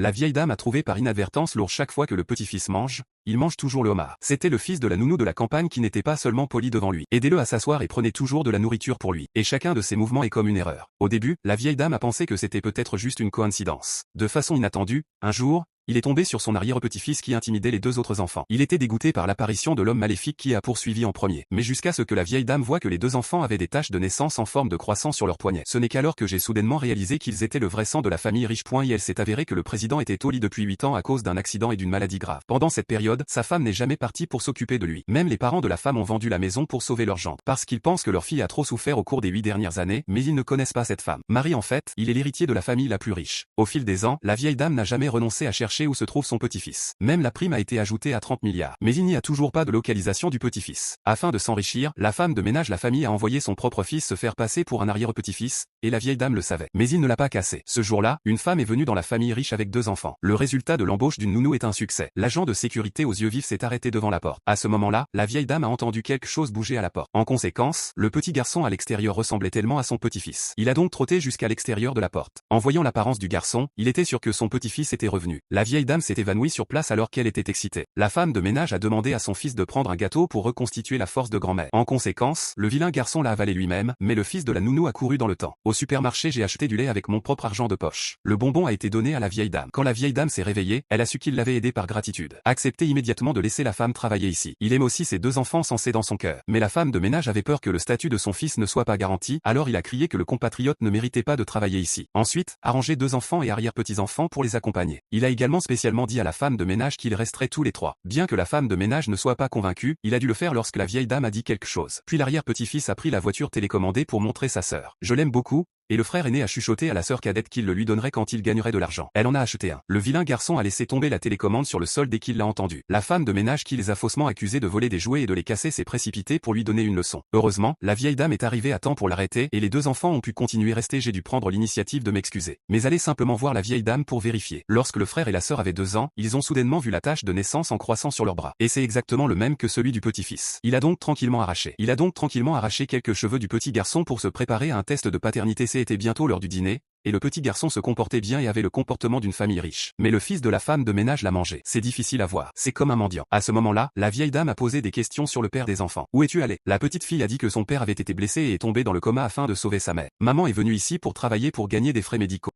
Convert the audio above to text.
La vieille dame a trouvé par inadvertance l'ours chaque fois que le petit-fils mange, il mange toujours le homard. C'était le fils de la nounou de la campagne qui n'était pas seulement poli devant lui. Aidez-le à s'asseoir et prenez toujours de la nourriture pour lui. Et chacun de ses mouvements est comme une erreur. Au début, la vieille dame a pensé que c'était peut-être juste une coïncidence. De façon inattendue, un jour, il est tombé sur son arrière-petit-fils qui intimidait les deux autres enfants. Il était dégoûté par l'apparition de l'homme maléfique qui a poursuivi en premier. Mais jusqu'à ce que la vieille dame voit que les deux enfants avaient des taches de naissance en forme de croissant sur leurs poignets. Ce n'est qu'alors que j'ai soudainement réalisé qu'ils étaient le vrai sang de la famille riche. Et elle s'est avéré que le président était au lit depuis 8 ans à cause d'un accident et d'une maladie grave. Pendant cette période, sa femme n'est jamais partie pour s'occuper de lui. Même les parents de la femme ont vendu la maison pour sauver leur gendre. Parce qu'ils pensent que leur fille a trop souffert au cours des 8 dernières années, mais ils ne connaissent pas cette femme. Marie en fait, il est l'héritier de la famille la plus riche. Au fil des ans, la vieille dame n'a jamais renoncé à chercher où se trouve son petit-fils. Même la prime a été ajoutée à 30 milliards. Mais il n'y a toujours pas de localisation du petit-fils. Afin de s'enrichir, la femme de ménage la famille a envoyé son propre fils se faire passer pour un arrière-petit-fils, et la vieille dame le savait. Mais il ne l'a pas cassé. Ce jour-là, une femme est venue dans la famille riche avec 2 enfants. Le résultat de l'embauche d'une nounou est un succès. L'agent de sécurité aux yeux vifs s'est arrêté devant la porte. À ce moment-là, la vieille dame a entendu quelque chose bouger à la porte. En conséquence, le petit garçon à l'extérieur ressemblait tellement à son petit-fils. Il a donc trotté jusqu'à l'extérieur de la porte. En voyant l'apparence du garçon, il était sûr que son petit-fils était revenu. La vieille dame s'est évanouie sur place alors qu'elle était excitée. La femme de ménage a demandé à son fils de prendre un gâteau pour reconstituer la force de grand-mère. En conséquence, le vilain garçon l'a avalé lui-même, mais le fils de la nounou a couru dans le temps. Au supermarché, j'ai acheté du lait avec mon propre argent de poche. Le bonbon a été donné à la vieille dame. Quand la vieille dame s'est réveillée, elle a su qu'il l'avait aidé par gratitude. Acceptez immédiatement de laisser la femme travailler ici. Il aime aussi ses 2 enfants censés dans son cœur. Mais la femme de ménage avait peur que le statut de son fils ne soit pas garanti, alors il a crié que le compatriote ne méritait pas de travailler ici. Ensuite, arranger 2 enfants et arrière-petits-enfants pour les accompagner. Il a également spécialement dit à la femme de ménage qu'ils resteraient tous les 3. Bien que la femme de ménage ne soit pas convaincue, il a dû le faire lorsque la vieille dame a dit quelque chose. Puis l'arrière-petit-fils a pris la voiture télécommandée pour montrer sa sœur. Je l'aime beaucoup. Et le frère aîné a chuchoté à la sœur cadette qu'il le lui donnerait quand il gagnerait de l'argent. Elle en a acheté un. Le vilain garçon a laissé tomber la télécommande sur le sol dès qu'il l'a entendu. La femme de ménage qui les a faussement accusés de voler des jouets et de les casser s'est précipitée pour lui donner une leçon. Heureusement, la vieille dame est arrivée à temps pour l'arrêter et les 2 enfants ont pu continuer rester. J'ai dû prendre l'initiative de m'excuser. Mais allez simplement voir la vieille dame pour vérifier. Lorsque le frère et la sœur avaient 2 ans, ils ont soudainement vu la tache de naissance en croissant sur leurs bras. Et c'est exactement le même que celui du petit-fils. Il a donc tranquillement arraché quelques cheveux du petit garçon pour se préparer à un test de paternité. C'était bientôt l'heure du dîner. Et le petit garçon se comportait bien et avait le comportement d'une famille riche. Mais le fils de la femme de ménage l'a mangé. C'est difficile à voir. C'est comme un mendiant. À ce moment-là, la vieille dame a posé des questions sur le père des enfants. Où es-tu allé? La petite fille a dit que son père avait été blessé et est tombé dans le coma afin de sauver sa mère. Maman est venue ici pour travailler pour gagner des frais médicaux.